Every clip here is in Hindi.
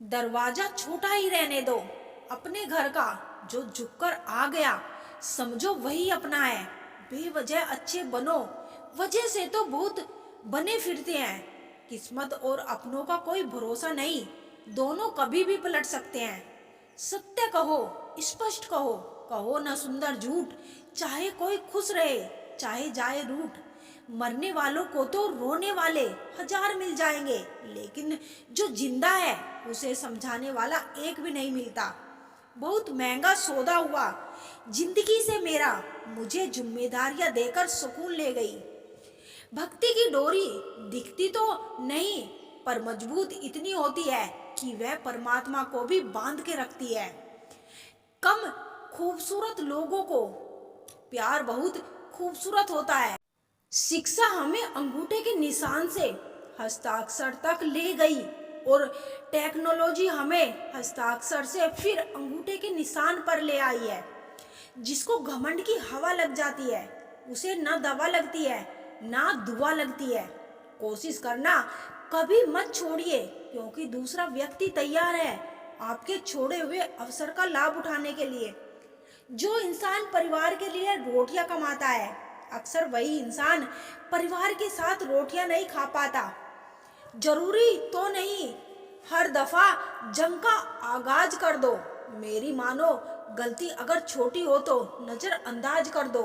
दरवाजा छोटा ही रहने दो। अपने घर का जो झुककर आ गया समझो वही अपना है। बेवजह अच्छे बनो, वजह से तो बहुत बने फिरते हैं। किस्मत और अपनों का कोई भरोसा नहीं, दोनों कभी भी पलट सकते हैं। सत्य कहो, स्पष्ट कहो, कहो न सुंदर झूठ। चाहे कोई खुश रहे, चाहे जाए रूठ। मरने वालों को तो रोने वाले हजार मिल जाएंगे, लेकिन जो जिंदा है उसे समझाने वाला एक भी नहीं मिलता। बहुत महंगा सौदा हुआ जिंदगी से मेरा, मुझे जिम्मेदारियां देकर सुकून ले गई। भक्ति की डोरी दिखती तो नहीं, पर मजबूत इतनी होती है कि वह परमात्मा को भी बांध के रखती है। कम खूबसूरत लोगों को प्यार बहुत खूबसूरत होता है। शिक्षा हमें अंगूठे के निशान से हस्ताक्षर तक ले गई, और टेक्नोलॉजी हमें हस्ताक्षर से फिर अंगूठे के निशान पर ले आई है। जिसको घमंड की हवा लग जाती है उसे ना दवा लगती है ना दुआ लगती है। कोशिश करना कभी मत छोड़िए, क्योंकि दूसरा व्यक्ति तैयार है आपके छोड़े हुए अवसर का लाभ उठाने के लिए। जो इंसान परिवार के लिए रोटियां कमाता है, अक्सर वही इंसान परिवार के साथ रोटियां नहीं खा पाता। जरूरी तो नहीं हर दफा जंग का आगाज कर दो। मेरी मानो, गलती अगर छोटी हो तो नजरअंदाज कर दो।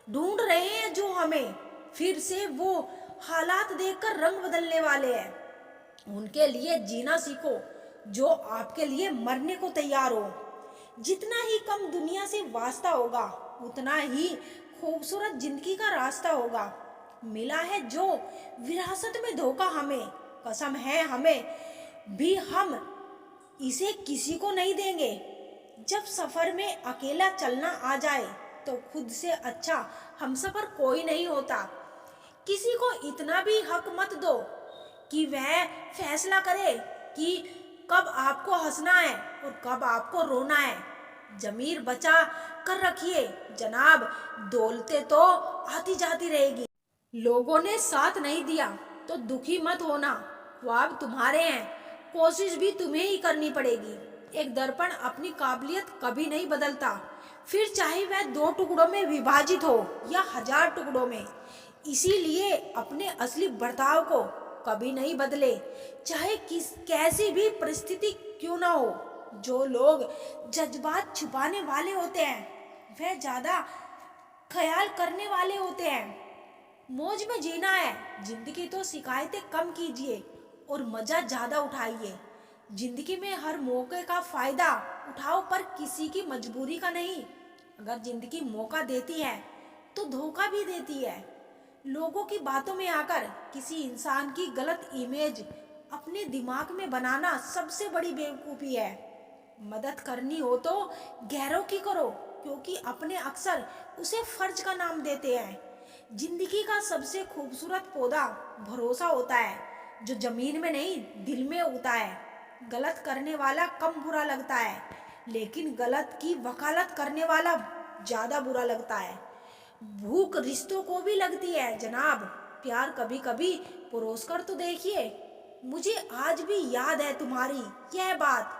ढूंढ रहे हैं जो हमें, फिर से वो हालात देखकर रंग बदलने वाले हैं। उनके लिए जीना सीखो जो आपके लिए मरने को तैयार हो। जितना ही कम दुनिया से वास्ता होगा, उतना ही खूबसूरत जिंदगी का रास्ता होगा। मिला है जो विरासत में धोखा हमें, कसम है हमें भी, हम इसे किसी को नहीं देंगे। जब सफर में अकेला चलना आ जाए तो खुद से अच्छा हमसफर कोई नहीं होता। किसी को इतना भी हक मत दो कि वह फैसला करे कि कब आपको हंसना है और कब आपको रोना है। जमीर बचा कर रखिए जनाब, दौलतें तो आती जाती रहेगी। लोगों ने साथ नहीं दिया तो दुखी मत होना, ख्वाब तुम्हारे हैं, कोशिश भी तुम्हें ही करनी पड़ेगी। एक दर्पण अपनी काबिलियत कभी नहीं बदलता, फिर चाहे वह 2 टुकड़ों में विभाजित हो या 1000 टुकड़ों में। इसीलिए अपने असली बर्ताव को कभी नहीं बदले, चाहे कैसी भी परिस्थिति क्यों ना हो। जो लोग जज्बात छुपाने वाले होते हैं वह ज्यादा ख्याल करने वाले होते हैं। मौज में जीना है जिंदगी तो शिकायतें कम कीजिए और मजा ज्यादा उठाइए। जिंदगी में हर मौके का फायदा उठाओ, पर किसी की मजबूरी का नहीं। अगर जिंदगी मौका देती है तो धोखा भी देती है। लोगों की बातों में आकर किसी इंसान की गलत इमेज अपने दिमाग में बनाना सबसे बड़ी बेवकूफ़ी है। मदद करनी हो तो गैरों की करो, क्योंकि अपने अक्सर उसे फर्ज का नाम देते हैं। जिंदगी का सबसे खूबसूरत पौधा भरोसा होता है, जो जमीन में नहीं दिल में उगता है। गलत करने वाला कम बुरा लगता है, लेकिन गलत की वकालत करने वाला ज्यादा बुरा लगता है। भूख रिश्तों को भी लगती है जनाब, प्यार कभी कभी परोस कर तो देखिए। मुझे आज भी याद है तुम्हारी यह बात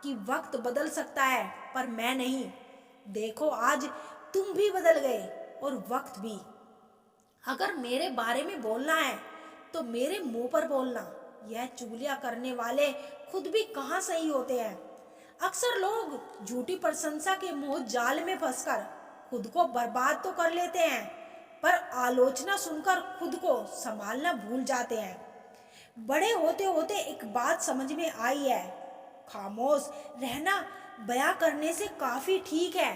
कि वक्त बदल सकता है पर मैं नहीं। देखो आज तुम भी बदल गए और वक्त भी। अगर मेरे बारे में बोलना है तो मेरे मुंह पर बोलना। यह चुगलियां करने वाले खुद भी कहाँ सही होते हैं। अक्सर लोग झूठी प्रशंसा के मोह जाल में फंसकर खुद को बर्बाद तो कर लेते हैं, पर आलोचना सुनकर खुद को संभालना भूल जाते हैं। बड़े होते होते एक बात समझ में आई है, खामोश रहना बयां करने से काफी ठीक है।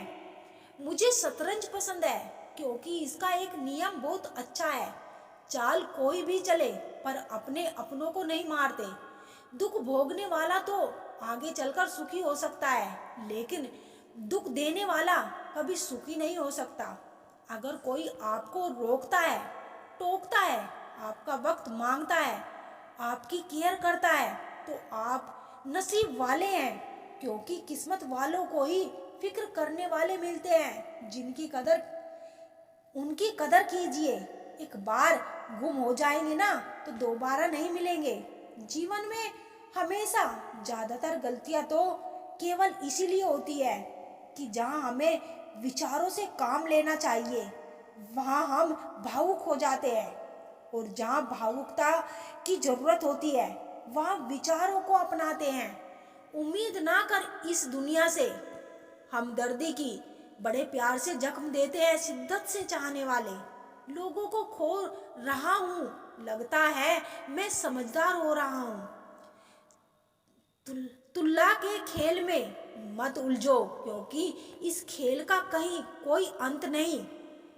मुझे शतरंज पसंद है क्योंकि इसका एक नियम बहुत अच्छा है। चाल कोई भी चले पर अपने अपनों को नहीं मारते। दुख भोगने वाला तो आगे चलकर सुखी हो सकता है, लेकिन दुख देने वाला कभी सुखी नहीं हो सकता। अगर कोई आपको रोकता है, टोकता है, आपका वक्त मांगता है, आपकी केयर करता है, तो आप नसीब वाले हैं, क्योंकि किस्मत वालों को ही फिक्र करने वाले मिलते हैं। उनकी कदर कीजिए। एक बार गुम हो जाएंगे ना तो दोबारा नहीं मिलेंगे। जीवन में हमेशा ज्यादातर गलतियां तो केवल इसीलिए होती है कि जहां हमें विचारों से काम लेना चाहिए वहां हम भावुक हो जाते हैं, और जहां भावुकता की जरूरत होती है वहां विचारों को अपनाते हैं। उम्मीद ना कर इस दुनिया से, हमदर्दी की बड़े प्यार से जख्म देते हैं शिद्दत से चाहने वाले लोगों को खो रहा हूँ। लगता है मैं समझदार हो रहा हूँ। तुल्ला के खेल में मत उलझो, क्योंकि इस खेल का कहीं कोई अंत नहीं।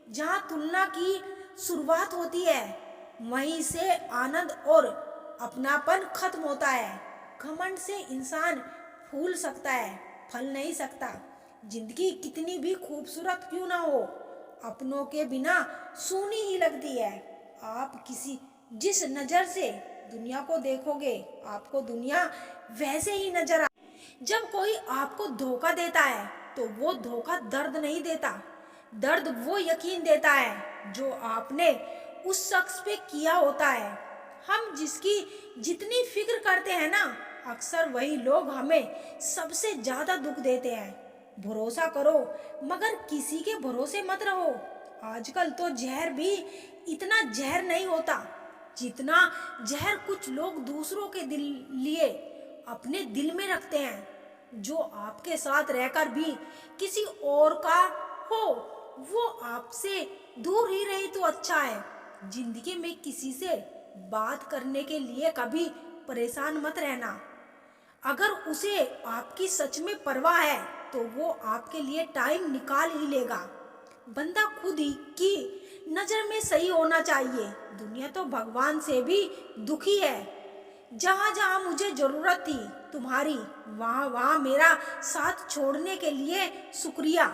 जहाँ तुलना की शुरुआत होती है वहीं से आनंद और अपनापन खत्म होता है। घमंड से इंसान फूल सकता है, फल नहीं सकता। जिंदगी कितनी भी खूबसूरत क्यों ना हो, अपनों के बिना सूनी ही लगती है। आप जिस नजर से दुनिया को देखोगे आपको दुनिया वैसे ही नजर आ। जब कोई आपको धोखा देता है तो वो धोखा दर्द नहीं देता, दर्द वो यकीन देता है जो आपने उस शख्स पे किया होता है। हम जिसकी जितनी फिक्र करते हैं ना, अक्सर वही लोग हमें सबसे ज्यादा दुख देते हैं। भरोसा करो मगर किसी के भरोसे मत रहो। आजकल तो जहर भी इतना जहर नहीं होता जितना जहर कुछ लोग दूसरों के लिए अपने दिल में रखते हैं। जो आपके साथ रहकर भी किसी और का हो वो आपसे दूर ही रही तो अच्छा है। जिंदगी में किसी से बात करने के लिए कभी परेशान मत रहना। अगर उसे आपकी सच में परवाह है तो वो आपके लिए टाइम निकाल ही लेगा। बंदा खुद ही की नजर में सही होना चाहिए। दुनिया तो भगवान से भी दुखी है। जहाँ जहाँ मुझे जरूरत थी तुम्हारी, वहाँ वहाँ मेरा साथ छोड़ने के लिए शुक्रिया।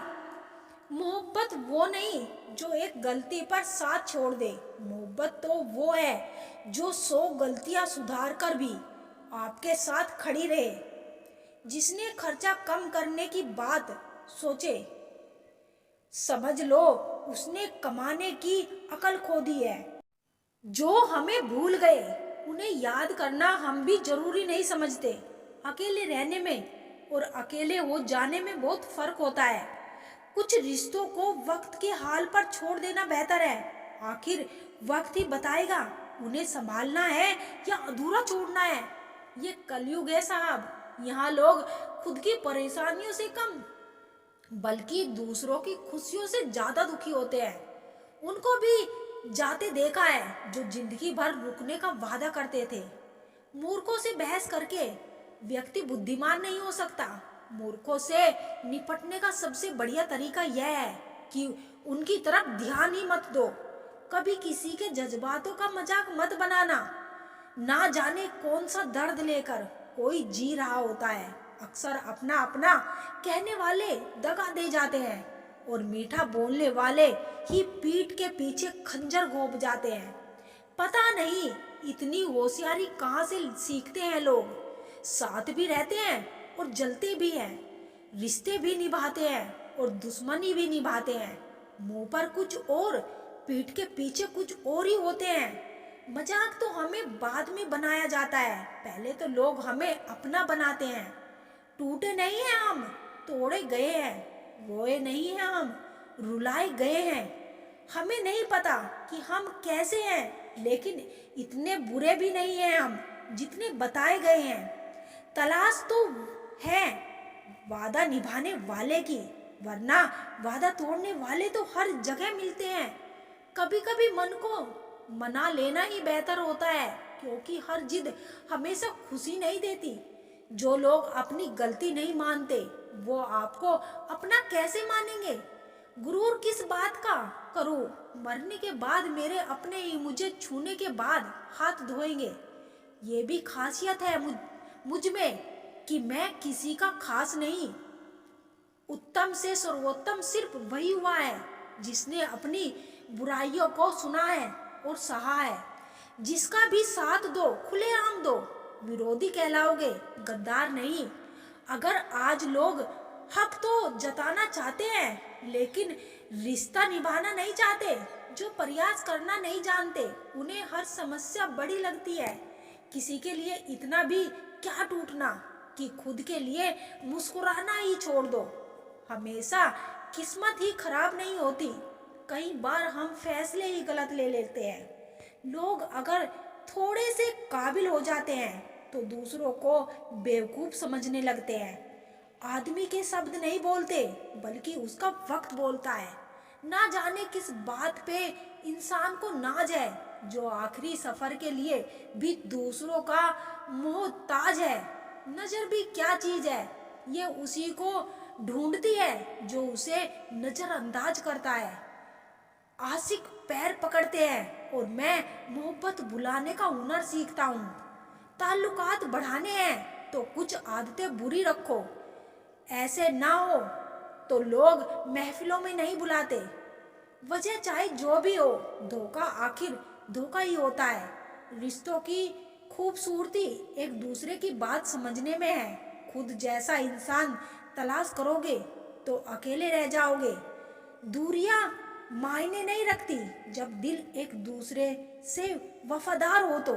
मोहब्बत वो नहीं जो एक गलती पर साथ छोड़ दे, मोहब्बत तो वो है जो 100 गलतियां सुधार कर भी आपके साथ खड़ी रहे। जिसने खर्चा कम करने की बात सोचे, समझ लो उसने कमाने की अकल खो दी है। जो हमें भूल गए उन्हें याद करना हम भी जरूरी नहीं समझते। अकेले रहने में और अकेले हो जाने में बहुत फर्क होता है। कुछ रिश्तों को वक्त के हाल पर छोड़ देना बेहतर है। आखिर वक्त ही बताएगा उन्हें संभालना है या अधूरा छोड़ना है। ये कलयुग है साहब, यहाँ लोग खुद की परेशानियों से कम बल्कि दूसरों की खुशियों से ज्यादा दुखी होते हैं। उनको भी जाते देखा है जो जिंदगी भर रुकने का वादा करते थे। मूर्खों से बहस करके व्यक्ति बुद्धिमान नहीं हो सकता। मूर्खों से निपटने का सबसे बढ़िया तरीका यह है कि उनकी तरफ ध्यान ही मत दो। कभी किसी के जज्बातों का मजाक मत बनाना। ना जाने कौन सा दर्द लेकर कोई जी रहा होता है। अक्सर अपना अपना कहने वाले दगा दे जाते हैं और मीठा बोलने वाले ही पीठ के पीछे खंजर घोंप जाते हैं। पता नहीं इतनी होशियारी कहाँ से सीखते हैं लोग। साथ भी रहते हैं और जलते भी हैं, रिश्ते भी निभाते हैं और दुश्मनी भी निभाते हैं। मुंह पर कुछ और पीठ के पीछे कुछ और ही होते हैं। मजाक तो हमें बाद में बनाया जाता है, पहले तो लोग हमें अपना बनाते हैं। टूटे नहीं हैं हम, तोड़े गए हैं। रोए नहीं हैं हम, रुलाए गए हैं। हमें नहीं पता कि हम कैसे हैं, लेकिन इतने बुरे भी नहीं हैं हम जितने बताए गए हैं। तलाश तो है वादा निभाने वाले की, वरना वादा तोड़ने वाले तो हर जगह मिलते हैं। कभी कभी मन को मना लेना ही बेहतर होता है, क्योंकि हर जिद हमेशा खुशी नहीं देती। जो लोग अपनी गलती नहीं मानते वो आपको अपना कैसे मानेंगे। गुरूर किस बात का करूं, मरने के बाद मेरे अपने ही मुझे छूने के बाद हाथ धोएंगे। ये भी खासियत है मुझ में कि मैं किसी का खास नहीं। उत्तम से सर्वोत्तम सिर्फ वही हुआ है जिसने अपनी बुराइयों को सुना है और सहा है। जिसका भी साथ दो, खुलेआम दो, विरोधी कहलाओगे, गद्दार नहीं। अगर आज लोग हक तो जताना चाहते हैं लेकिन रिश्ता निभाना नहीं चाहते, जो प्रयास करना नहीं जानते, उन्हें हर समस्या बड़ी लगती है। किसी के लिए इतना भी क्या टूटना कि खुद के लिए मुस्कुराना ही छोड़ दो। हमेशा किस्मत ही खराब नहीं होती, कई बार हम फैसले ही गलत ले लेते हैं। लोग अगर थोड़े से काबिल हो जाते हैं तो दूसरों को बेवकूफ समझने लगते हैं। आदमी के शब्द नहीं बोलते बल्कि उसका वक्त बोलता है। ना जाने किस बात पे इंसान को नाज है, जो आखिरी सफर के लिए भी दूसरों का मोहताज है। नजर भी क्या चीज है, ये उसी को ढूंढती है जो उसे नजरअंदाज करता है। आशिक पैर पकड़ते हैं और मैं मोहब्बत बुलाने का हुनर सीखता हूँ। ताल्लुकात बढ़ाने हैं तो कुछ आदतें बुरी रखो, ऐसे ना हो तो लोग महफिलों में नहीं बुलाते। वजह चाहे जो भी हो, धोखा आखिर धोखा ही होता है। रिश्तों की खूबसूरती एक दूसरे की बात समझने में है। खुद जैसा इंसान तलाश करोगे तो अकेले रह जाओगे। दूरियां मायने नहीं रखती जब दिल एक दूसरे से वफादार हो तो।